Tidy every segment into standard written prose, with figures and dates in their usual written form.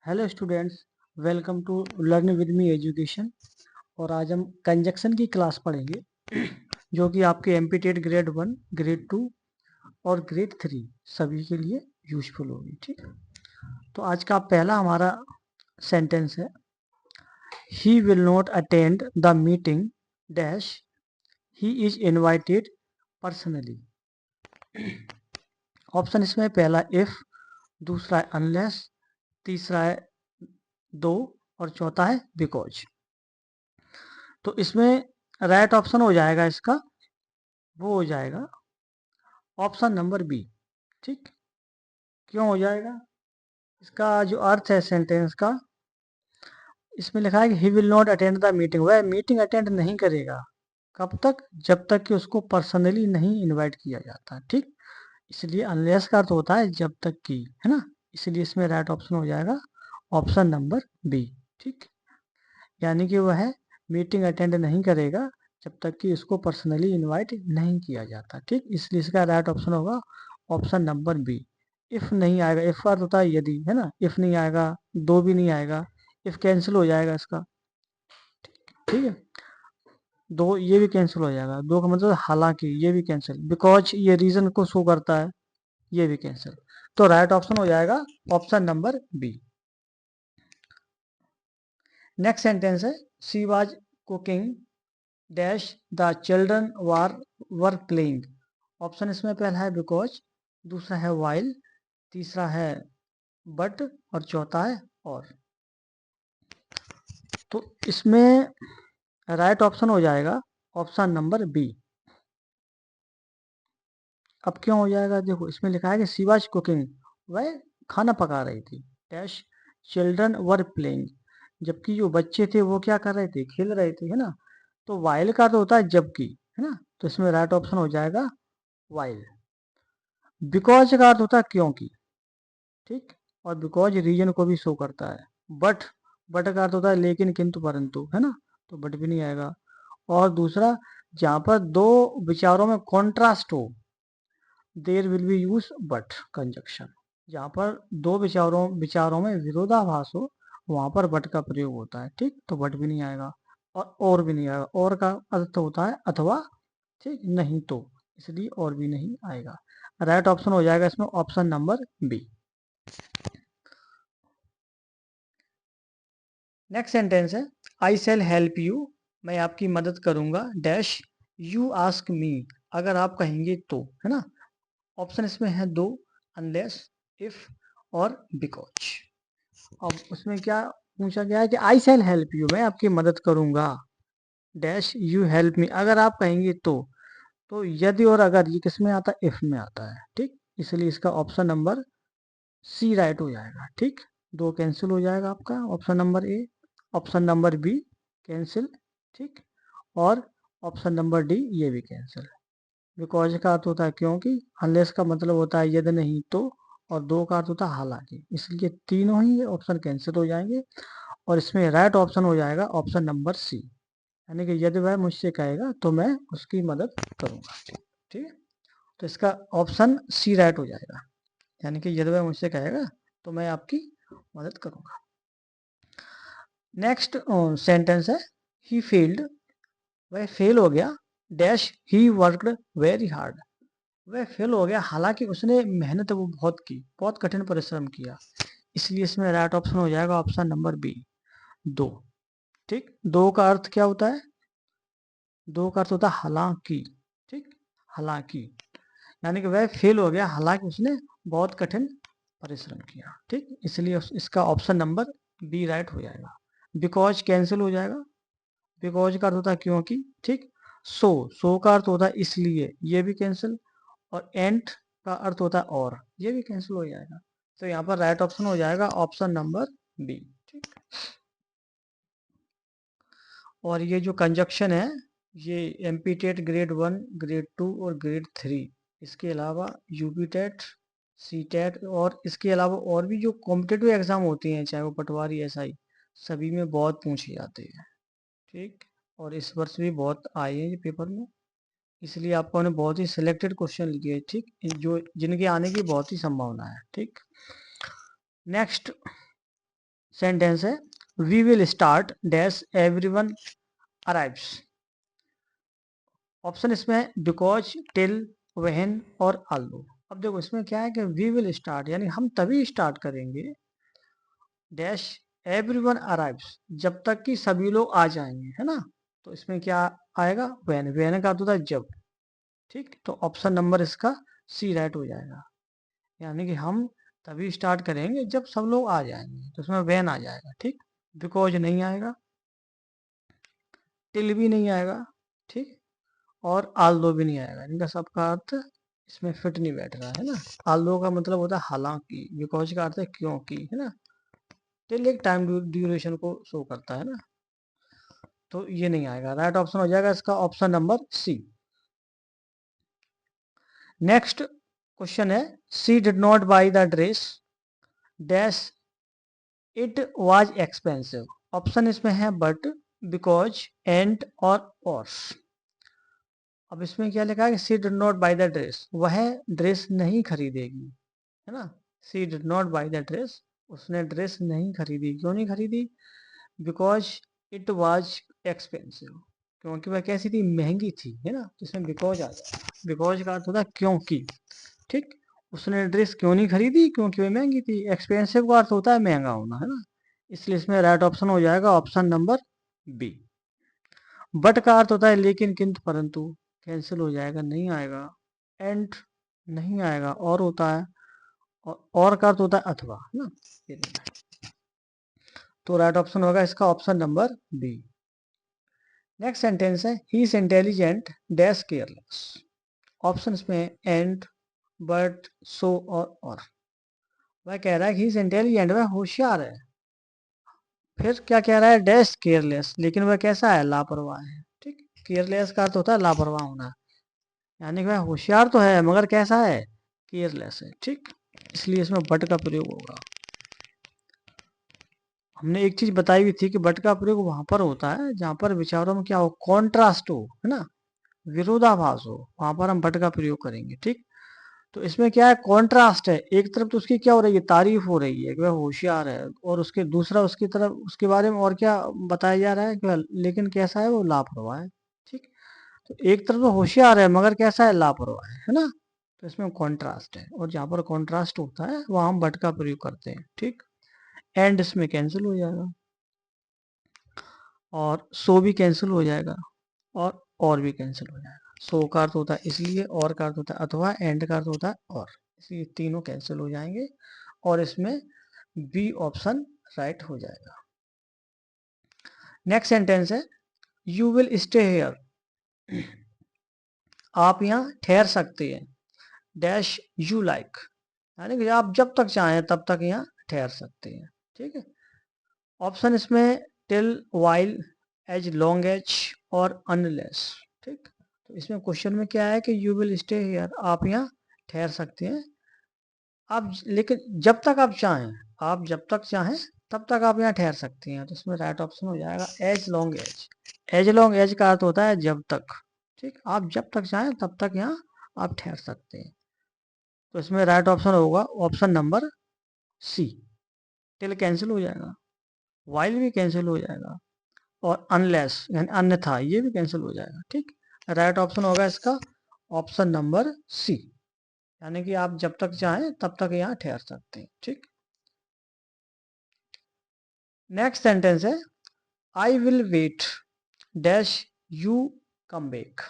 Hello students, welcome to learn with me education. और आज हम कंजक्शन की क्लास पढ़ेंगे जो कि आपके एमपीटेट ग्रेड 1, ग्रेड 2 और ग्रेड 3 सभी के लिए यूजफुल होगी। ठीक, तो आज का पहला हमारा सेंटेंस है, he will not attend the meeting dash he is invited personally. Option इसमें पहला इफ, दूसरा है अनलेस, तीसरा है दो और चौथा है बिकॉज। तो इसमें राइट ऑप्शन हो जाएगा इसका, वो हो जाएगा ऑप्शन नंबर बी। ठीक, क्यों हो जाएगा? इसका जो अर्थ है सेंटेंस का, इसमें लिखा है कि he will not attend the meeting, वह मीटिंग अटेंड नहीं करेगा। कब तक? जब तक कि उसको पर्सनली नहीं इनवाइट किया जाता। ठीक, इसलिए अनलेस का अर्थ होता है जब तक कि, है ना। इसलिए इसमें राइट ऑप्शन हो जाएगा ऑप्शन नंबर बी। ठीक, यानी कि वह मीटिंग अटेंड नहीं करेगा जब तक कि उसको पर्सनली इनवाइट नहीं किया जाता। ठीक, इसलिए इसका राइट ऑप्शन होगा ऑप्शन नंबर बी। इफ नहीं आएगा, इफ का अर्थ होता है यदि, है ना। इफ नहीं आएगा, दो भी नहीं आएगा, इफ कैंसिल हो जाएगा इसका। ठीक है, दो ये भी कैंसिल हो जाएगा, दो का मतलब हालांकि, ये भी कैंसिल, बिकॉज ये रीजन को शो करता है, ये भी कैंसिल। तो राइट ऑप्शन हो जाएगा option number B. Next sentence है, she was cooking dash the children were playing. Option इसमें पहला है बिकॉज, दूसरा है वाइल, तीसरा है बट और चौथा है और। तो इसमें राइट ऑप्शन हो जाएगा ऑप्शन नंबर बी। अब क्यों हो जाएगा? देखो, इसमें लिखा है कि शी वाज कुकिंग, वह खाना पका रही थी, डैश चिल्ड्रन वर प्लेइंग, जबकि जो बच्चे थे वो क्या कर रहे थे? खेल रहे थे, है ना। तो वाइल का तो होता है जबकि, है ना। तो इसमें राइट ऑप्शन हो जाएगा वाइल। बिकॉज का अर्थ होता है क्योंकि। ठीक, और बिकॉज रीजन को भी शो करता है। बट, बट का अर्थ होता है लेकिन, किंतु, परंतु, है ना। तो बट भी नहीं आएगा। और दूसरा, जहां पर दो विचारों में कॉन्ट्रास्ट हो, there will be use but conjunction. जहां पर दो विचारों में विरोधाभास हो, वहां पर बट का प्रयोग होता है। ठीक, तो बट भी नहीं आएगा और भी नहीं आएगा। और का अर्थ होता है अथवा, ठीक, नहीं तो, इसलिए और भी नहीं आएगा। राइट ऑप्शन हो जाएगा इसमें option number B. Next sentence है, आई सेल हेल्प यू, मैं आपकी मदद करूंगा, डैश यू आस्क मी, अगर आप कहेंगे तो, है ना। ऑप्शन इसमें है दो, अनलेस, इफ और बिकॉज। अब उसमें क्या पूछा गया है कि आई सेल हेल्प यू, मैं आपकी मदद करूंगा, डैश यू हेल्प मी, अगर आप कहेंगे तो यदि और अगर ये किस में आता है? इफ में आता है। ठीक, इसलिए इसका ऑप्शन नंबर सी राइट हो जाएगा। ठीक, दो कैंसिल हो जाएगा आपका option number A, option number B cancel. ठीक, और ऑप्शन नंबर डी ये भी कैंसिल। बिकॉज का अर्थ होता है क्योंकि, अनलेस का मतलब होता है यदि नहीं तो, और दो का अर्थ होता है हालांकि, इसलिए तीनों ही ऑप्शन कैंसिल हो जाएंगे। और इसमें राइट ऑप्शन हो जाएगा ऑप्शन नंबर सी, यानी कि यदि वह मुझसे कहेगा तो मैं उसकी मदद करूंगा। ठीक है, तो इसका ऑप्शन सी राइट हो जाएगा, यानी कि यदि वह मुझसे कहेगा तो मैं आपकी मदद करूंगा। नेक्स्ट सेंटेंस है, ही फेल्ड, वह फेल हो गया, dash he worked very hard, वह फेल हो गया हालांकि उसने मेहनत वो बहुत की, बहुत कठिन परिश्रम किया। इसलिए इसमें राइट ऑप्शन हो जाएगा ऑप्शन नंबर बी, दो। ठीक, दो का अर्थ क्या होता है? दो का अर्थ होता है हालांकि। ठीक, हालांकि, यानी कि वह फेल हो गया हालांकि उसने बहुत कठिन परिश्रम किया। ठीक, इसलिए इसका ऑप्शन नंबर बी राइट हो जाएगा। बिकॉज कैंसिल हो जाएगा, बिकॉज का अर्थ होता है क्योंकि। ठीक, सो का अर्थ होता है इसलिए, ये भी कैंसिल। और एंड का अर्थ होता है और, ये भी कैंसिल हो जाएगा। तो यहाँ पर राइट ऑप्शन हो जाएगा ऑप्शन नंबर बी। ठीक, और ये जो कंजक्शन है, ये एमपी टेट ग्रेड 1, ग्रेड 2 और ग्रेड 3, इसके अलावा यूपी टेट, सी टेट, और इसके अलावा और भी जो कॉम्पिटेटिव एग्जाम होते हैं, चाहे वो पटवारी, एसआई, सभी में बहुत पूछे जाते हैं। ठीक, और इस वर्ष भी बहुत आए हैं ये पेपर में, इसलिए आपको ने बहुत ही सिलेक्टेड क्वेश्चन लिए। ठीक, जो जिनके आने की बहुत ही संभावना है। ठीक, नेक्स्ट सेंटेंस है we will start dash everyone arrives. Option इसमें है बिकॉज, टिल, व्हेन और आल्दो। अब देखो इसमें क्या है कि वी विल स्टार्ट यानी हम तभी स्टार्ट करेंगे डैश एवरीवन अराइव्स जब तक कि सभी लोग आ जाएंगे, है ना। तो इसमें क्या आएगा व्हेन का अर्थ होता है जब। ठीक, तो ऑप्शन नंबर इसका सी राइट हो जाएगा। यानी कि हम तभी स्टार्ट करेंगे जब सब लोग आ जाएंगे, तो इसमें व्हेन आ जाएगा। ठीक, बिकॉज नहीं आएगा, टिल भी नहीं आएगा, ठीक, और आल्दो भी नहीं आएगा। इनका सबका अर्थ इसमें फिट नहीं बैठ रहा है ना। आल्दो का मतलब होता है हालांकि, बिकॉज का अर्थ है क्योंकि, है ना। टिल एक टाइम ड्यूरेशन को शो करता है ना, तो ये नहीं आएगा। राइट ऑप्शन हो जाएगा इसका option number C. Next question है she did not buy the dress dash it was expensive. Option इसमें है बट, बिकॉज, एंड और। अब इसमें क्या लिखा है कि she did not buy the dress, वह ड्रेस नहीं खरीदेगी, है ना। She did not buy the dress, उसने ड्रेस नहीं खरीदी। क्यों नहीं खरीदी? बिकॉज इट वाज एक्सपेंसिव, क्योंकि वह कैसी थी, महंगी थी, है ना। तो इसमें बिकॉज आ जाएगा। बिकॉज का अर्थ होता है क्योंकि। ठीक, उसने ड्रेस क्यों नहीं खरीदी? क्योंकि वह महंगी थी। एक्सपेंसिव का अर्थ होता है महंगा होना, है ना। इसलिए इसमें राइट ऑप्शन हो जाएगा ऑप्शन नंबर बी। बट का अर्थ होता है लेकिन, किंतु, परंतु, कैंसिल हो जाएगा, नहीं आएगा। एंड नहीं आएगा, और होता है, और का अर्थ होता है अथवा, है ना। ये देखना है। तो राइट ऑप्शन होगा इसका option number B. Next sentence है he is intelligent dash careless. Option में एंड, बट, सो और। वह कह रहा है कि ही इज इंटेलिजेंट, वह होशियार है। फिर क्या कह रहा है, डैश केयरलेस, लेकिन वह कैसा है, लापरवाह है। ठीक, केयरलेस का अर्थ होता है लापरवाह होना, यानी कि वह होशियार तो है मगर कैसा है, केयरलेस है। ठीक, इसलिए इसमें बट का प्रयोग होगा। हमने एक चीज बताई हुई थी कि बट का प्रयोग वहां पर होता है जहां पर विचारों में क्या हो, कॉन्ट्रास्ट हो, है ना, विरोधाभास हो, वहां पर हम बट का प्रयोग करेंगे। ठीक, तो इसमें क्या है, कॉन्ट्रास्ट है। एक तरफ तो उसकी क्या हो रही है, तारीफ हो रही है कि वह होशियार है, और उसके दूसरा उसकी तरफ उसके बारे में और क्या बताया जा रहा है कि लेकिन कैसा है, वो लापरवाह है। ठीक, तो एक तरफ तो होशियार है मगर कैसा है, लापरवाह है ना। तो इसमें कॉन्ट्रास्ट है, और जहां पर कॉन्ट्रास्ट होता है वहां हम बट का प्रयोग करते हैं। ठीक, एंड इसमें कैंसिल हो जाएगा, और सो भी कैंसिल हो जाएगा, और भी कैंसिल हो जाएगा। सो का अर्थ होता है इसलिए, और का अर्थ होता है अथवा, एंड का अर्थ होता है और, इसलिए तीनों कैंसिल हो जाएंगे, और इसमें बी ऑप्शन राइट हो जाएगा। नेक्स्ट सेंटेंस है यू विल स्टे हेयर। आप यहाँ ठहर सकते हैं डैश यू लाइक, यानी कि आप जब तक चाहें तब तक यहाँ ठहर सकते हैं। ठीक है, ऑप्शन इसमें till, while, as long as और अनलेस। ठीक, तो इसमें क्वेश्चन में क्या है कि यू विल स्टे हियर, आप यहाँ ठहर सकते हैं, आप लेकिन जब तक आप चाहें, आप जब तक चाहें तब तक आप यहाँ ठहर सकते हैं। तो इसमें राइट ऑप्शन हो जाएगा as long as. As long as का अर्थ होता है जब तक। ठीक, आप जब तक चाहें तब तक यहाँ आप ठहर सकते हैं। तो इसमें राइट ऑप्शन होगा option number C. Till cancel हो जाएगा, वाइल भी कैंसिल हो जाएगा, और अनलेस यानी अन्यथा ये भी कैंसिल हो जाएगा। ठीक, राइट ऑप्शन होगा इसका ऑप्शन नंबर सी, यानी कि आप जब तक चाहें तब तक यहाँ ठहर सकते हैं। ठीक, नेक्स्ट सेंटेंस है I will wait dash you come back.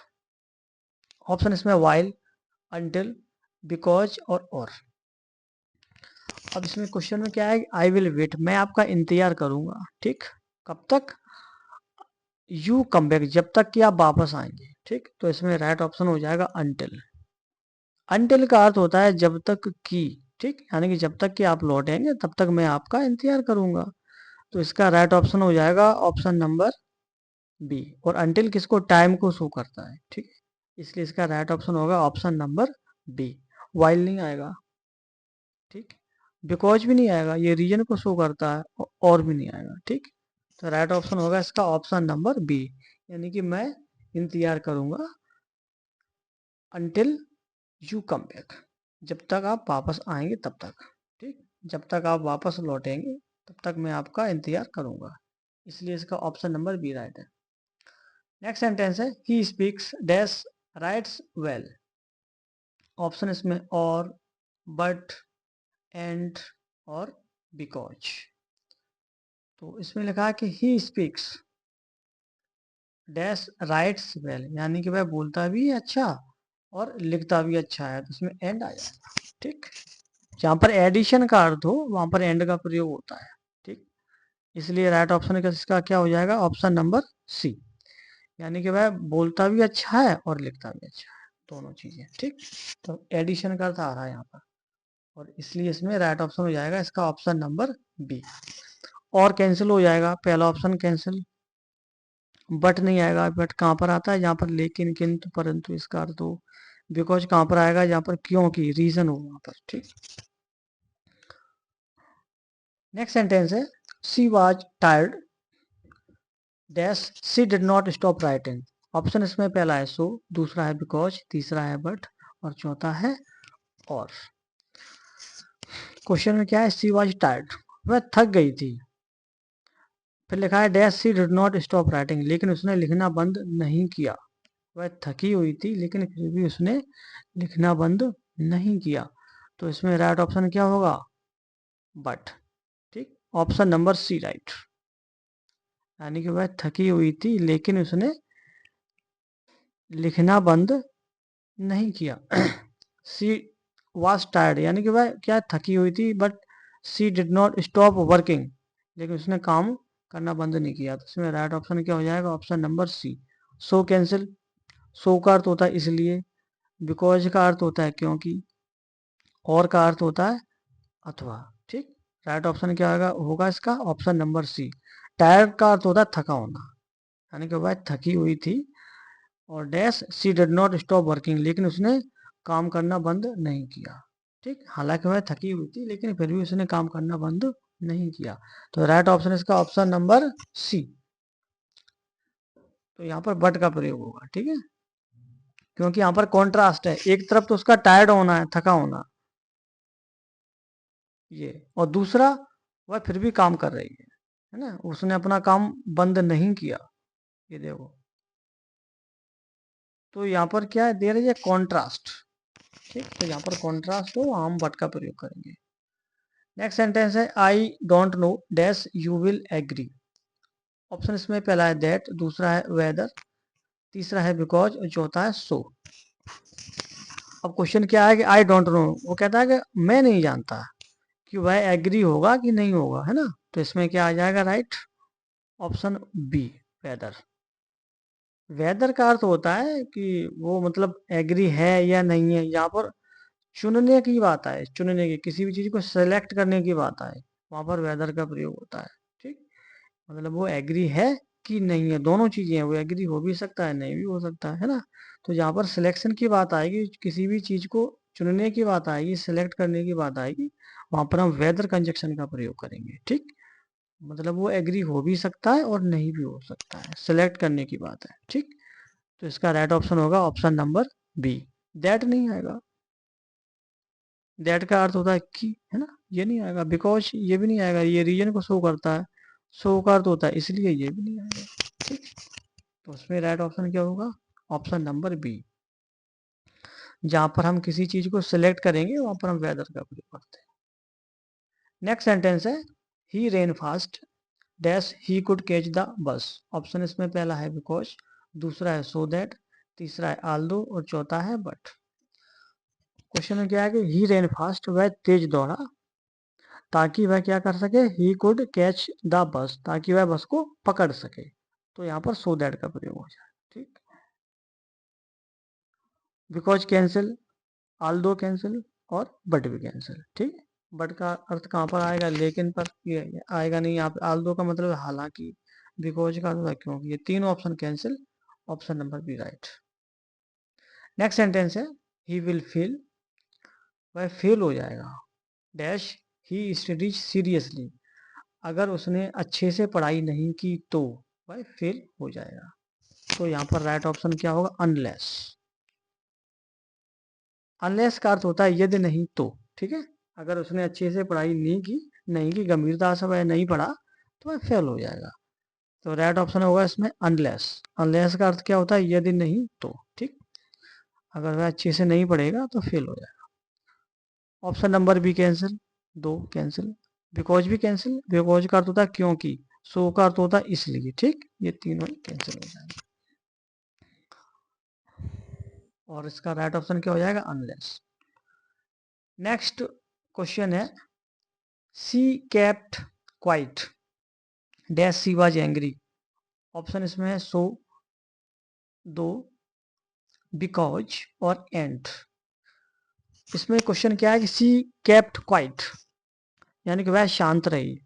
Option इसमें वाइल, अंटिल, बिकॉज और। अब इसमें क्वेश्चन में क्या है, आई विल वेट, मैं आपका इंतजार करूंगा। ठीक, कब तक, यू कम बैक, जब तक कि आप वापस आएंगे। ठीक, तो इसमें राइट ऑप्शन हो जाएगा अंटिल। अंटिल का अर्थ होता है जब तक कि। ठीक, यानी कि जब तक कि आप लौटेंगे तब तक मैं आपका इंतजार करूंगा। तो इसका राइट ऑप्शन हो जाएगा ऑप्शन नंबर बी। और अंटिल किसको, टाइम को शो करता है। ठीक, इसलिए इसका राइट ऑप्शन होगा ऑप्शन नंबर बी। वाइल नहीं आएगा। ठीक, बिकॉज भी नहीं आएगा, ये रीजन को शो करता है, और भी नहीं आएगा। ठीक, तो राइट ऑप्शन होगा इसका ऑप्शन नंबर बी, यानी कि मैं इंतजार करूंगा अंटिल यू कम बैक, जब तक आप वापस आएंगे तब तक। ठीक, जब तक आप वापस लौटेंगे तब तक मैं आपका इंतजार करूंगा। इसलिए इसका ऑप्शन नंबर बी राइट है। नेक्स्ट सेंटेंस है he speaks dash rights well. Option इसमें और, बट, एंड और बिकॉज। तो इसमें लिखा है कि he speaks dash rights well, यानी कि वह बोलता भी अच्छा और लिखता भी अच्छा है, तो इसमें एंड आ जाएगा। ठीक, जहां पर एडिशन का अर्थ हो वहां पर एंड का प्रयोग होता है। ठीक, इसलिए राइट ऑप्शन इसका क्या हो जाएगा, ऑप्शन नंबर सी, यानी कि वह बोलता भी अच्छा है और लिखता भी अच्छा है, दोनों चीजें। ठीक, तो एडिशन का अर्थ आ रहा है यहाँ पर, और इसलिए इसमें राइट ऑप्शन हो जाएगा इसका ऑप्शन नंबर बी। और कैंसिल हो जाएगा, पहला ऑप्शन कैंसिल, बट नहीं आएगा। बट कहाँ पर आता है, जहाँ पर लेकिन, किंतु, परंतु इसका अर्थ हो। बिकॉज कहाँ पर आएगा, जहाँ पर क्योंकि रीजन हो वहां पर। ठीक, नेक्स्ट सेंटेंस है she was tired dash she did not stop writing. Option इसमें पहला है सो, दूसरा है बिकॉज, तीसरा है बट और चौथा है और। क्वेश्चन में क्या है, शी वाज टायर्ड, वह थक गई थी। फिर लिखा है dash she did not stop writing, लेकिन उसने लिखना बंद नहीं किया। वह थकी हुई थी लेकिन फिर भी उसने लिखना बंद नहीं किया। तो इसमें राइट ऑप्शन क्या होगा, बट। ठीक, ऑप्शन नंबर सी राइट, यानी कि वह थकी हुई थी लेकिन उसने लिखना बंद नहीं किया। सी वॉज टायर्ड, यानी कि वह क्या थकी हुई थी, but she did not stop working, लेकिन उसने काम करना बंद नहीं किया। तो इसमें राइट ऑप्शन क्या हो जाएगा, ऑप्शन नंबर सी। सो कैंसिल, सो का अर्थ होता है इसलिए, बिकॉज का अर्थ होता है क्योंकि, और का अर्थ होता है अथवा। ठीक, राइट ऑप्शन क्या होगा इसका, ऑप्शन नंबर सी। टायर्ड का अर्थ होता है थका होना, यानी कि वह थकी हुई थी, और dash she did not stop working, लेकिन उसने काम करना बंद नहीं किया। ठीक, हालांकि वह थकी हुई थी लेकिन फिर भी उसने काम करना बंद नहीं किया। तो राइट ऑप्शन इसका ऑप्शन नंबर सी। तो यहाँ पर बट का प्रयोग होगा। ठीक है, क्योंकि यहाँ पर कॉन्ट्रास्ट है, एक तरफ तो उसका टायर्ड होना है, थका होना ये, और दूसरा वह फिर भी काम कर रही है ना, उसने अपना काम बंद नहीं किया। ये देखो, तो यहाँ पर क्या है दे रही है, कॉन्ट्रास्ट। ठीक, तो यहाँ पर कॉन्ट्रास्ट हो, हम बट का प्रयोग करेंगे। नेक्स्ट सेंटेंस है I don't know dash you will agree. Option इसमें पहला है दैट, दूसरा है वेदर, तीसरा है बिकॉज और चौथा है सो। अब क्वेश्चन क्या है कि आई डोंट नो, वो कहता है कि मैं नहीं जानता कि वह एग्री होगा कि नहीं होगा, है ना। तो इसमें क्या आ जाएगा, right option B whether. Whether का अर्थ होता है कि वो मतलब एग्री है या नहीं है, यहाँ पर चुनने की बात है, चुनने की, किसी भी चीज को सेलेक्ट करने की बात है, वहां पर वेदर का प्रयोग होता है। ठीक, मतलब वो एग्री है कि नहीं है, दोनों चीजें हैं, वो एग्री हो भी सकता है नहीं भी हो सकता है ना। तो जहाँ पर सिलेक्शन की बात आएगी, किसी भी चीज को चुनने की बात आएगी, सिलेक्ट करने की बात आएगी, वहां पर हम वेदर कंजक्शन का प्रयोग करेंगे। ठीक, मतलब वो एग्री हो भी सकता है और नहीं भी हो सकता है, सिलेक्ट करने की बात है। ठीक, तो इसका राइट ऑप्शन होगा ऑप्शन नंबर बी। दैट नहीं आएगा, दैट का अर्थ होता है कि, है ना, ये नहीं आएगा। बिकॉज ये भी नहीं आएगा, ये रीजन को शो करता है। शो का अर्थ होता है इसलिए, ये भी नहीं आएगा। ठीक, तो उसमें राइट ऑप्शन क्या होगा, ऑप्शन नंबर बी। जहां पर हम किसी चीज को सिलेक्ट करेंगे वहां पर हम वेदर का प्रयोग करते हैं। नेक्स्ट सेंटेंस है he ran fast dash he could catch the bus. Option इसमें पहला है बिकॉज, दूसरा है सो दैट, तीसरा है आल्दो और चौथा है बट। क्वेश्चन में क्या है कि ही रेन फास्ट, वह तेज दौड़ा ताकि वह क्या कर सके, ही कुड कैच द बस, ताकि वह बस को पकड़ सके। तो यहाँ पर सो दैट का प्रयोग हो जाए। ठीक, बिकॉज कैंसिल, आल्दो कैंसिल और बट भी कैंसिल। ठीक, बट का अर्थ कहाँ पर आएगा, लेकिन पर ये आएगा नहीं यहाँ पे। आल्दो का मतलब हालांकि, बिकॉज का मतलब क्योंकि, ये तीनों option cancel, option number B right. Next sentence है ही विल फेल, वह फेल हो जाएगा डैश ही स्टडीज सीरियसली, अगर उसने अच्छे से पढ़ाई नहीं की तो वह फेल हो जाएगा। तो यहाँ पर राइट ऑप्शन क्या होगा, अनलेस। अनलेस का अर्थ होता है यदि नहीं तो। ठीक है, अगर उसने अच्छे से पढ़ाई नहीं की, नहीं की गंभीरता से वह नहीं पढ़ा तो वह फेल हो जाएगा। तो राइट ऑप्शन होगा इसमें अनलेस। अनलेस का अर्थ क्या होता है? यदि नहीं तो। ठीक, अगर वह अच्छे से नहीं पढ़ेगा तो फेल हो जाएगा। ऑप्शन नंबर बी कैंसिल, 2 कैंसिल। बिकॉज भी कैंसिल, बिकॉज का अर्थ होता है क्योंकि, सो का अर्थ होता है इसलिए। ठीक, ये तीनों कैंसिल हो जाएंगे और इसका राइट ऑप्शन क्या हो जाएगा? अनलेस। नेक्स्ट क्वेश्चन है, she kept quiet dash she was angry. Option इसमें है सो, 2, बिकॉज और एंड। इसमें क्वेश्चन क्या है कि सी केप्ट क्वाइट यानी कि वह शांत रही,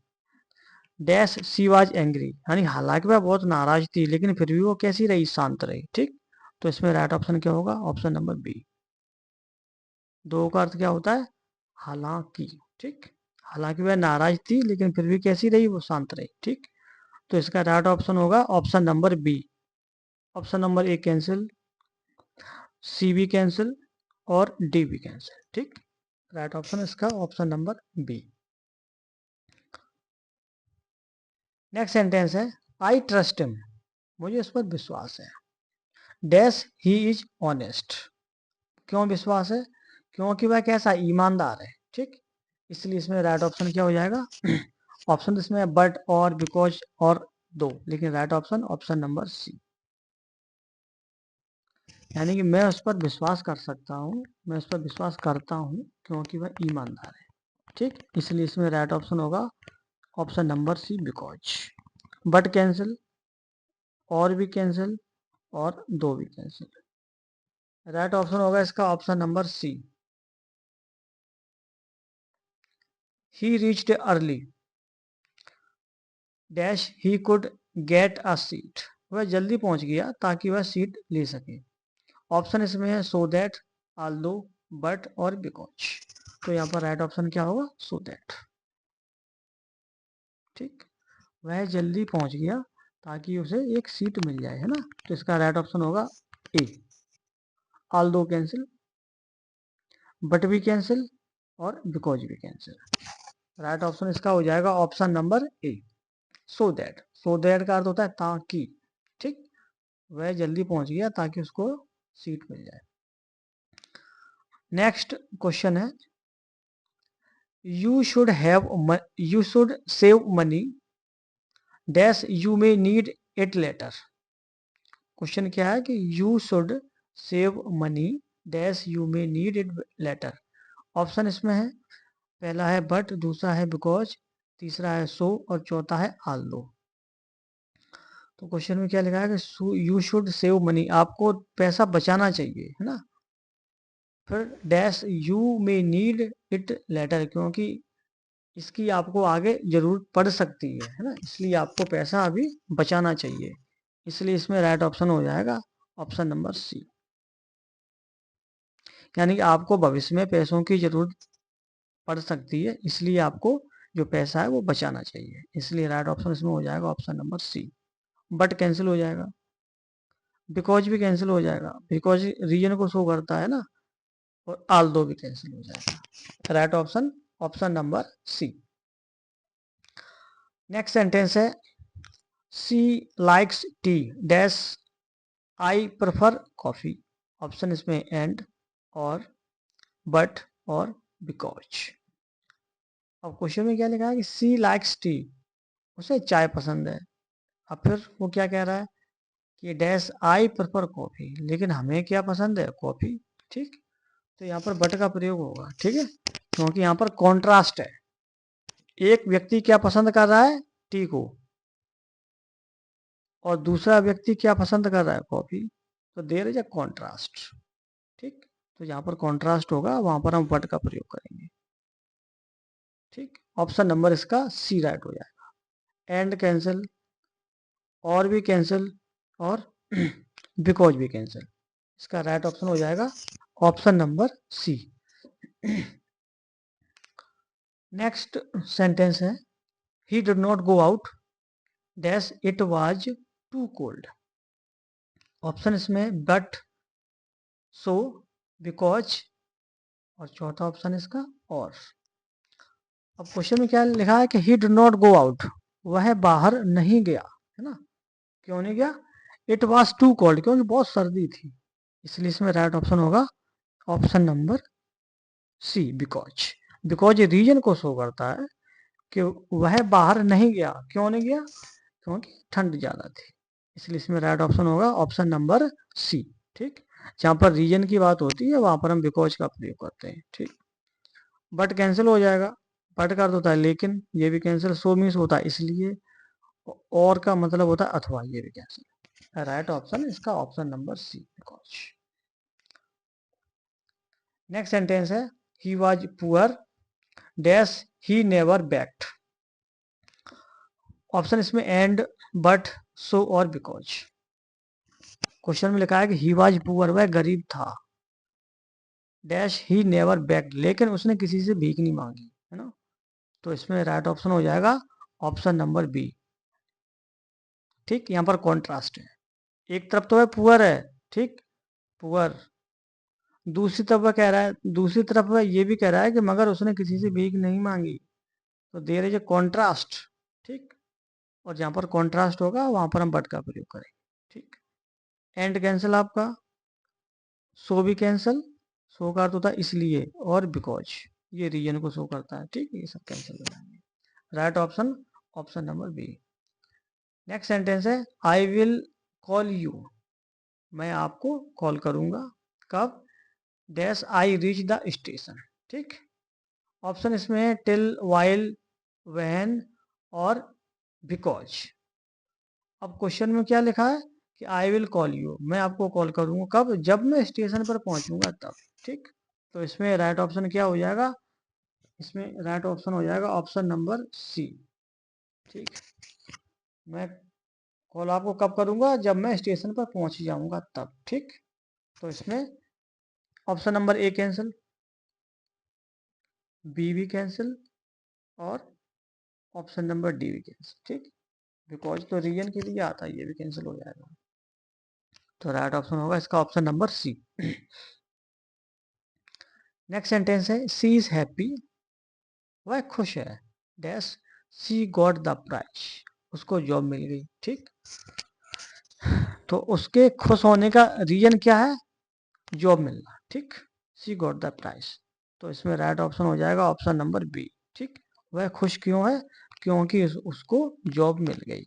डैश सी वाज एंग्री यानी हालांकि वह बहुत नाराज थी लेकिन फिर भी वो कैसी रही? शांत रही। ठीक, तो इसमें राइट ऑप्शन क्या होगा? Option number B. 2 का अर्थ क्या होता है? हालांकि। ठीक, हालांकि वह नाराज थी लेकिन फिर भी कैसी रही? वो शांत रही। ठीक, तो इसका राइट ऑप्शन होगा option number B. Option number A cancel, C भी कैंसिल और डी भी कैंसिल। ठीक, राइट ऑप्शन इसका option number B. Next sentence है, आई ट्रस्ट हिम, मुझे इस पर विश्वास है, डैश ही इज ऑनेस्ट। क्यों विश्वास है? क्योंकि वह कैसा? ईमानदार है। ठीक, इसलिए इसमें राइट ऑप्शन क्या हो जाएगा? ऑप्शन इसमें बट और बिकॉज और 2, लेकिन right option option number C. यानी कि मैं उस पर विश्वास कर सकता हूँ, मैं उस पर विश्वास करता हूँ क्योंकि वह ईमानदार है। ठीक, इसलिए इसमें राइट ऑप्शन होगा option number C, because. But cancel, और भी कैंसिल और 2 भी कैंसिल। राइट ऑप्शन होगा इसका option number C. He reached early dash he could get a seat, वह जल्दी पहुंच गया ताकि वह सीट ले सके। ऑप्शन इसमें है सो दैट, आल्दो, बट और बिकॉज। तो यहाँ पर राइट ऑप्शन क्या होगा? So that. ठीक, वह जल्दी पहुंच गया ताकि उसे एक सीट मिल जाए, है ना। तो इसका राइट ऑप्शन होगा ए। आल्दो कैंसिल, बट भी कैंसिल और बिकॉज भी कैंसिल। राइट ऑप्शन इसका हो जाएगा option number A, so that. So that का अर्थ होता है ताकि। ठीक, वह जल्दी पहुंच गया ताकि उसको सीट मिल जाए। नेक्स्ट क्वेश्चन है, you should save money dash you may need it later. Question क्या है कि you should save money dash you may need it later. Option इसमें है, पहला है बट, दूसरा है बिकॉज, तीसरा है सो और चौथा है आल्दो। तो क्वेश्चन में क्या लिखा है कि यू शुड सेव मनी, आपको पैसा बचाना चाहिए, है ना। फिर dash you may need it later, क्योंकि इसकी आपको आगे जरूरत पड़ सकती है ना, इसलिए आपको पैसा अभी बचाना चाहिए। इसलिए इसमें राइट ऑप्शन हो जाएगा ऑप्शन नंबर सी। यानी कि आपको भविष्य में पैसों की जरूरत पड़ सकती है, इसलिए आपको जो पैसा है वो बचाना चाहिए। इसलिए राइट ऑप्शन इसमें हो जाएगा option number C. But cancel हो जाएगा, बिकॉज भी कैंसिल हो जाएगा, बिकॉज रीजन को शो करता है ना, और आल दो भी कैंसिल हो जाएगा। Right option option number C. Next sentence है, she likes tea dash I prefer coffee. Option इसमें एंड और बट और बिकॉज। अब क्वेश्चन में क्या लिखा है कि सी लाइक्स टी, उसे चाय पसंद है। अब फिर वो क्या कह रहा है कि डैश आई प्रेफर कॉफी, लेकिन हमें क्या पसंद है? कॉफी। ठीक, तो यहाँ पर बट का प्रयोग होगा। ठीक है, क्योंकि यहाँ पर कॉन्ट्रास्ट है, एक व्यक्ति क्या पसंद कर रहा है? टी को, और दूसरा व्यक्ति क्या पसंद कर रहा है? कॉफी। तो देयर इज अ कॉन्ट्रास्ट। ठीक, तो यहाँ पर कॉन्ट्रास्ट होगा, वहां पर हम बट का प्रयोग करेंगे। ठीक, ऑप्शन नंबर इसका सी राइट हो जाएगा। एंड कैंसिल, और भी कैंसिल और बिकॉज भी कैंसिल। इसका राइट ऑप्शन हो जाएगा option number C. Next sentence है, he did not go out dash it was too cold. Option इसमें बट, सो, बिकॉज और चौथा ऑप्शन इसका और। अब क्वेश्चन में क्या लिखा है कि ही डिड नॉट गो आउट, वह बाहर नहीं गया, है ना। क्यों नहीं गया? इट वॉज टू कोल्ड, क्योंकि बहुत सर्दी थी, इसलिए इसमें राइट ऑप्शन होगा option number C, because. Because reason को शो करता है कि वह बाहर नहीं गया। क्यों नहीं गया? क्योंकि ठंड ज्यादा थी, इसलिए इसमें राइट ऑप्शन होगा ऑप्शन नंबर सी। ठीक, जहां पर रीजन की बात होती है वहां पर हम बिकॉज का प्रयोग करते हैं। ठीक, बट कैंसिल हो जाएगा, बट का अर्थ होता है लेकिन, ये भी कैंसिल। सो मीन्स होता है इसलिए, और का मतलब होता है अथवा, ये भी कैंसिल। राइट ऑप्शन इसका option number C, because. Next sentence है he was poor dash he never begged. Option इसमें एंड, बट, सो और बिकॉज। क्वेश्चन में लिखा है कि ही वॉज पुअर, वह गरीब था, डैश ही नेवर बैक्ड, लेकिन उसने किसी से भीख नहीं मांगी, है ना। तो इसमें राइट ऑप्शन हो जाएगा ऑप्शन नंबर बी। ठीक, यहाँ पर कॉन्ट्रास्ट है, एक तरफ तो वह पुअर है, ठीक, पुअर, दूसरी तरफ वह कह रहा है, दूसरी तरफ वह ये भी कह रहा है कि मगर उसने किसी से भीख नहीं मांगी। तो देयर इज ए कॉन्ट्रास्ट। ठीक, और जहां पर कॉन्ट्रास्ट होगा वहां पर हम बट का प्रयोग करेंगे। ठीक, एंड कैंसिल आपका, सो भी कैंसिल, सो का अर्थ होता है इसलिए, और बिकॉज ये रीजन को शो करता है। ठीक, ये सब कैंसिल हो जाएंगे। Right option option number B. Next sentence है आई विल कॉल यू, मैं आपको कॉल करूंगा, कब, dash I reach the station. ठीक, ऑप्शन इसमें है टिल, वाइल, व्हेन और बिकॉज। अब क्वेश्चन में क्या लिखा है कि आई विल कॉल यू, मैं आपको कॉल करूंगा, कब, जब मैं स्टेशन पर पहुंचूंगा तब। ठीक, तो इसमें राइट ऑप्शन क्या हो जाएगा? इसमें राइट ऑप्शन हो जाएगा ऑप्शन नंबर सी। ठीक, मैं कॉल आपको कब करूंगा? जब मैं स्टेशन पर पहुंच जाऊंगा तब। ठीक, तो इसमें option number A cancel, B भी कैंसिल, और ऑप्शन नंबर डी भी कैंसिल। ठीक, बिकॉज तो रीजन के लिए आता है, ये भी कैंसिल हो जाएगा। तो राइट ऑप्शन होगा इसका option number C. Next sentence है सी इज हैप्पी, वह खुश है, dash C got the prize, उसको जॉब मिल गई। ठीक, तो उसके खुश होने का रीजन क्या है? जॉब मिलना। ठीक, सी गॉट द प्राइज, तो इसमें राइट ऑप्शन हो जाएगा ऑप्शन नंबर बी। ठीक, वह खुश क्यों है? क्योंकि उसको जॉब मिल गई।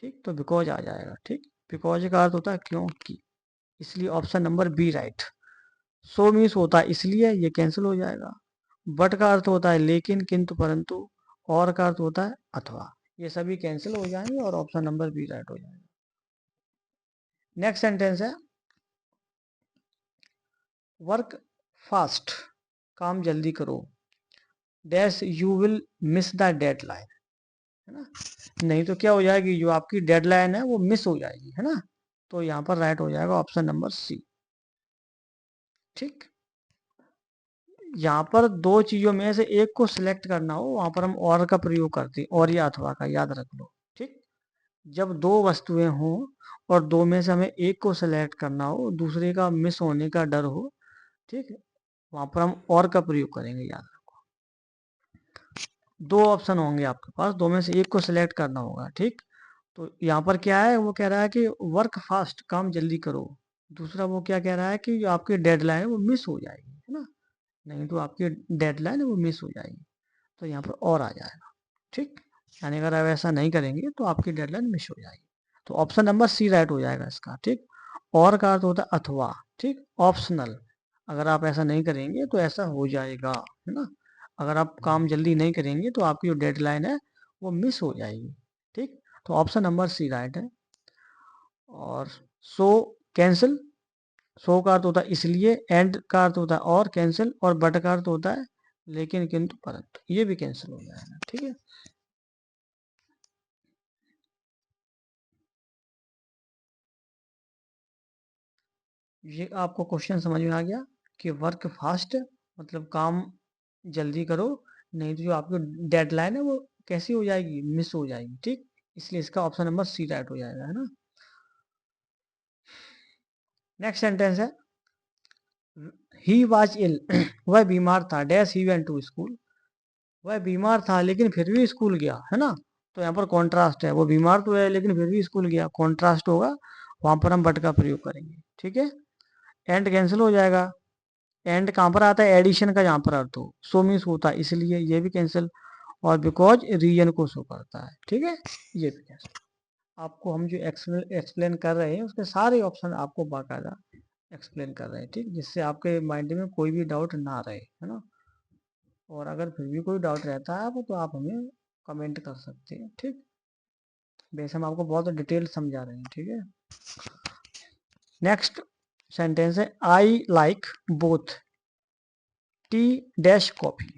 ठीक, तो बिकॉज आ जाएगा। ठीक, बिकॉज का अर्थ होता है क्योंकि, इसलिए option number B right. So means होता है इसलिए, ये कैंसिल हो जाएगा। बट का अर्थ होता है लेकिन, किंतु, परंतु, और का अर्थ होता है अथवा, ये सभी कैंसिल हो जाएंगे और ऑप्शन नंबर बी राइट हो जाएगा। नेक्स्ट सेंटेंस है वर्क फास्ट, काम जल्दी करो, dash you will miss the deadline, है ना। नहीं तो क्या हो जाएगी, जो आपकी डेडलाइन है वो मिस हो जाएगी, है ना। तो यहाँ पर राइट हो जाएगा ऑप्शन नंबर सी। ठीक, यहाँ पर दो चीजों में से एक को सिलेक्ट करना हो वहां पर हम और का प्रयोग करते हैं, और या अथवा का, याद रख लो। ठीक, जब दो वस्तुएं हों और दो में से हमें एक को सिलेक्ट करना हो, दूसरे का मिस होने का डर हो, ठीक है, वहां पर हम और का प्रयोग करेंगे, याद रखो। दो ऑप्शन होंगे आपके पास, दो में से एक को सिलेक्ट करना होगा। ठीक, तो यहाँ पर क्या है, वो कह रहा है कि वर्क फास्ट, काम जल्दी करो। दूसरा वो क्या कह रहा है कि जो आपकी डेडलाइन है वो मिस हो जाएगी, है ना। नहीं तो आपकी डेडलाइन है वो मिस हो जाएगी, तो यहाँ पर और आ जाएगा। ठीक, यानी अगर आप ऐसा नहीं करेंगे तो आपकी डेडलाइन मिस हो जाएगी। तो ऑप्शन नंबर सी राइट हो जाएगा इसका। ठीक, और का अर्थ होता है अथवा। ठीक, ऑप्शनल, अगर आप ऐसा नहीं करेंगे तो ऐसा हो जाएगा, है ना। अगर आप काम जल्दी नहीं करेंगे तो आपकी जो डेडलाइन है वो मिस हो जाएगी। ठीक, तो ऑप्शन नंबर सी राइट है। और सो कैंसिल, सो का अर्थ होता है इसलिए, एंड का अर्थ होता है और कैंसिल, और बट का अर्थ होता है लेकिन, किंतु, परंतु, ये भी कैंसिल हो जाएगा। ठीक है, ये आपको क्वेश्चन समझ में आ गया कि वर्क फास्ट मतलब काम जल्दी करो, नहीं तो जो आपकी डेडलाइन है वो कैसी हो जाएगी, मिस हो जाएगी। ठीक, इसलिए इसका ऑप्शन नंबर सी राइट हो जाएगा, है ना। नेक्स्ट सेंटेंस है ही वाज इल, वह बीमार था, dash he went to school, वह बीमार था लेकिन फिर भी स्कूल गया, है ना। तो यहाँ पर कॉन्ट्रास्ट है, वो बीमार तो है लेकिन फिर भी स्कूल गया, कॉन्ट्रास्ट होगा, वहां पर हम बट का प्रयोग करेंगे, ठीक है। एंड कैंसिल हो जाएगा। एंड कहाँ पर आता है, एडिशन का जहाँ पर अर्थ हो, सो मीन्स होता है, इसलिए ये भी कैंसिल। और बिकॉज रीजन को शो करता है, ठीक है, ये भी कैंसिल। आपको हम जो एक्सप्लेन कर रहे हैं उसके सारे ऑप्शन आपको बाकायदा एक्सप्लेन कर रहे हैं, ठीक, जिससे आपके माइंड में कोई भी डाउट ना रहे, है ना। और अगर फिर भी कोई डाउट रहता है आपको तो आप हमें कमेंट कर सकते हैं, ठीक। वैसे हम आपको बहुत डिटेल समझा रहे हैं, ठीक है। नेक्स्ट सेंटेंस है, I like both T dash coffee.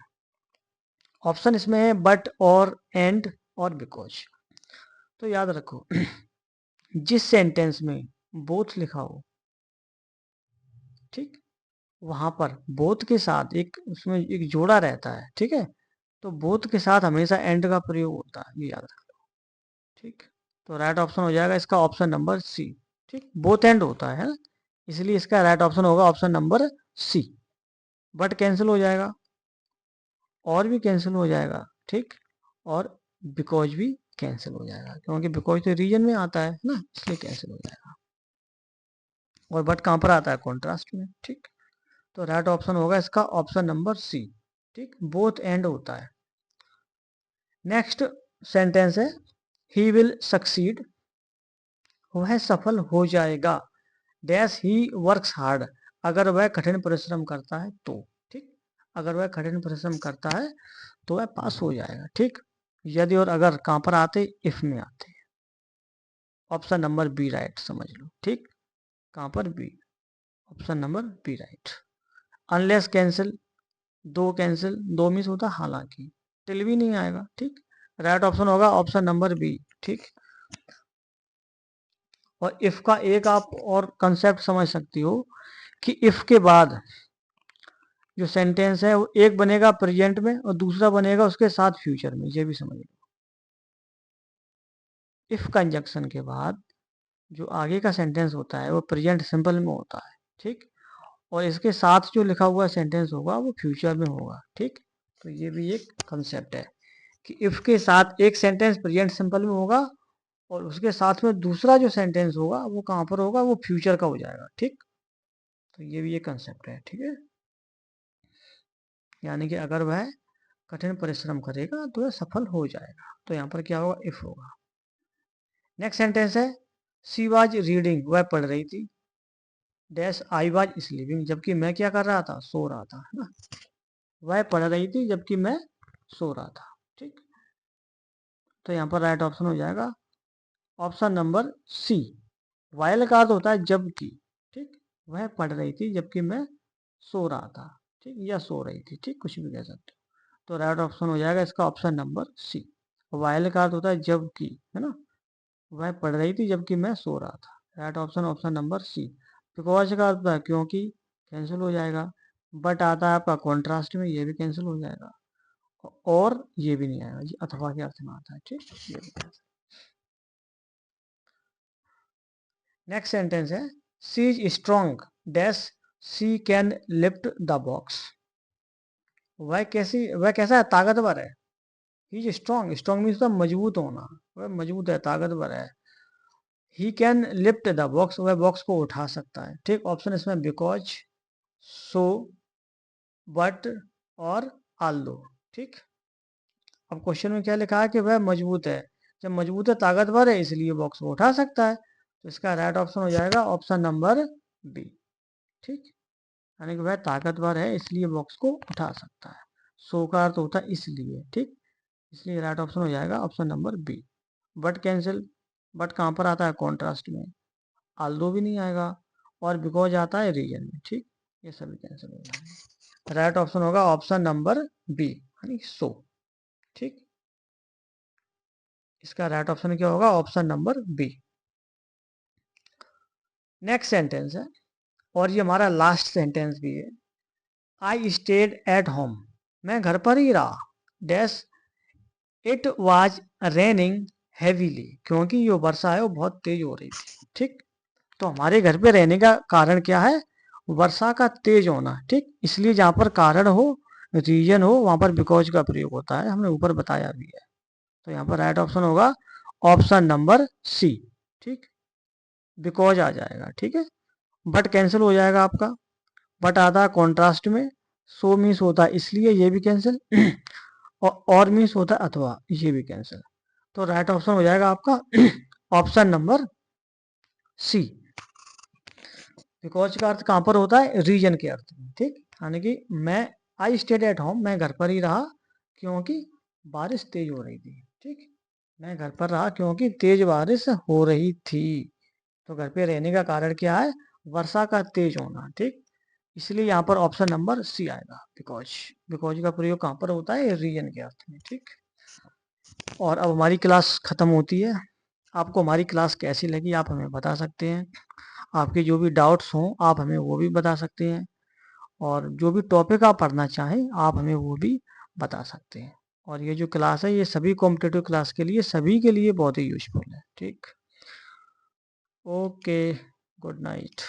Option इसमें है बट और एंड और बिकॉज। तो याद रखो जिस सेंटेंस में बोथ लिखा हो, ठीक, वहां पर बोथ के साथ एक उसमें एक जोड़ा रहता है, ठीक है। तो बोथ के साथ हमेशा एंड का प्रयोग होता है, ये याद रखो, ठीक। तो राइट ऑप्शन हो जाएगा इसका ऑप्शन नंबर सी, ठीक, बोथ एंड होता है, इसलिए इसका राइट ऑप्शन होगा option number C. But cancel हो जाएगा, और भी कैंसिल हो जाएगा, ठीक, और बिकॉज भी कैंसिल हो जाएगा, क्योंकि बिकॉज तो रीजन में आता है ना, इसलिए कैंसिल हो जाएगा। और बट कहाँ पर आता है, कॉन्ट्रास्ट में, ठीक। तो राइट ऑप्शन होगा इसका ऑप्शन नंबर सी, ठीक, बोथ एंड होता है। नेक्स्ट सेंटेंस है, ही विल सक्सीड, वह सफल हो जाएगा, डैश ही वर्क्स हार्ड, अगर वह कठिन परिश्रम करता है तो, ठीक, अगर वह कठिन परिश्रम करता है तो वह पास हो जाएगा, ठीक। यदि और अगर कहां पर आते, इफ में आते, ऑप्शन नंबर बी राइट समझ लो, ठीक, कहां पर B, option number B right. Unless cancel, दो कैंसिल, दो मिस होता हालांकि, टिल भी नहीं आएगा, ठीक। राइट ऑप्शन होगा ऑप्शन नंबर बी, ठीक। और इफ का एक आप और कंसेप्ट समझ सकती हो कि इफ के बाद जो सेंटेंस है वो एक बनेगा प्रेजेंट में और दूसरा बनेगा उसके साथ फ्यूचर में, ये भी समझ लो। इफ कंजंक्शन के बाद जो आगे का सेंटेंस होता है वो प्रेजेंट सिंपल में होता है, ठीक, और इसके साथ जो लिखा हुआ सेंटेंस होगा वो फ्यूचर में होगा, ठीक। तो ये भी एक कंसेप्ट है कि इफ के साथ एक सेंटेंस प्रेजेंट सिंपल में होगा और उसके साथ में दूसरा जो सेंटेंस होगा वो कहां पर होगा, वो फ्यूचर का हो जाएगा, ठीक। तो ये भी एक कंसेप्ट है, ठीक है। यानी कि अगर वह कठिन परिश्रम करेगा तो वह सफल हो जाएगा, तो यहाँ पर क्या होगा, इफ होगा। नेक्स्ट सेंटेंस है, शी वाज रीडिंग, वह पढ़ रही थी, डैश आई वाज स्लीपिंग, जबकि मैं क्या कर रहा था, सो रहा था, है ना। वह पढ़ रही थी जबकि मैं सो रहा था, ठीक। तो यहाँ पर राइट ऑप्शन हो जाएगा ऑप्शन नंबर सी। वायल का अर्थ होता है जबकि, ठीक, वह पढ़ रही थी जबकि मैं सो रहा था, ठीक, या सो रही थी, ठीक, कुछ भी कह सकते हो। तो राइट ऑप्शन हो जाएगा इसका ऑप्शन नंबर सी। वायल का अर्थ होता है जबकि, है ना, वह पढ़ रही थी जबकि मैं सो रहा था। Right option option number C. Because का अर्थ होता है क्योंकि, कैंसिल हो जाएगा। बट आता है आपका कॉन्ट्रास्ट में, ये भी कैंसिल हो जाएगा। और ये भी नहीं आएगा जी, अथवा के अर्थ में आता है, ठीक, ये भी कैंसिल। नेक्स्ट सेंटेंस है, she is strong dash she can lift the box, वह कैसा है, ताकतवर है। He is strong, strong means मजबूत होना, वह मजबूत है, ताकतवर है। He can lift the box, वह बॉक्स को उठा सकता है, ठीक। ऑप्शन इसमें बिकॉज, सो, बट और आल्दो, ठीक। अब क्वेश्चन में क्या लिखा है कि वह मजबूत है, जब मजबूत है ताकतवर है इसलिए बॉक्स को उठा सकता है, तो इसका राइट ऑप्शन हो जाएगा ऑप्शन नंबर बी, ठीक। यानी कि वह ताकतवर है इसलिए बॉक्स को उठा सकता है। सो का अर्थ होता है इसलिए, ठीक, इसलिए राइट ऑप्शन हो जाएगा option number B. But cancel, but कहाँ पर आता है, कॉन्ट्रास्ट में, आल्दो भी नहीं आएगा, और बिकॉज आता है रीजन में, ठीक, ये सभी कैंसिल हो जाएंगे। राइट ऑप्शन होगा ऑप्शन नंबर बी, यानी सो, ठीक। इसका राइट ऑप्शन क्या होगा, option number B. Next sentence है, और ये हमारा लास्ट सेंटेंस भी है, आई स्टेड एट होम, मैं घर पर ही रहा, dash it was raining heavily, क्योंकि जो वर्षा है वो बहुत तेज हो रही थी, ठीक। तो हमारे घर पे रहने का कारण क्या है, वर्षा का तेज होना, ठीक। इसलिए जहां पर कारण हो रीजन हो वहां पर बिकॉज का प्रयोग होता है, हमने ऊपर बताया भी है। तो यहाँ पर राइट ऑप्शन होगा ऑप्शन नंबर सी। ठीक, बिकॉज आ जाएगा। ठीक है, बट कैंसिल हो जाएगा आपका, बट आता है कॉन्ट्रास्ट में, सो मीन्स होता है इसलिए, ये भी कैंसिल और मीन्स होता है अथवा, ये भी कैंसिल। तो राइट ऑप्शन हो जाएगा आपका ऑप्शन नंबर सी। बिकॉज का अर्थ कहां पर होता है, रीजन के अर्थ में। ठीक, यानी कि मैं आई स्टेड एट होम, मैं घर पर ही रहा क्योंकि बारिश तेज हो रही थी। ठीक, मैं घर पर रहा क्योंकि तेज बारिश हो रही थी। तो घर पे रहने का कारण क्या है, वर्षा का तेज होना। ठीक, इसलिए यहाँ पर ऑप्शन नंबर सी आएगा, बिकॉज। बिकॉज का प्रयोग कहाँ पर होता है, रीजन के अर्थ में। ठीक, और अब हमारी क्लास खत्म होती है। आपको हमारी क्लास कैसी लगी आप हमें बता सकते हैं। आपके जो भी डाउट्स हों आप हमें वो भी बता सकते हैं, और जो भी टॉपिक आप पढ़ना चाहें आप हमें वो भी बता सकते हैं। और ये जो क्लास है ये सभी कॉम्पिटिटिव क्लास के लिए, सभी के लिए बहुत ही यूजफुल है। ठीक, ओके, गुड नाइट।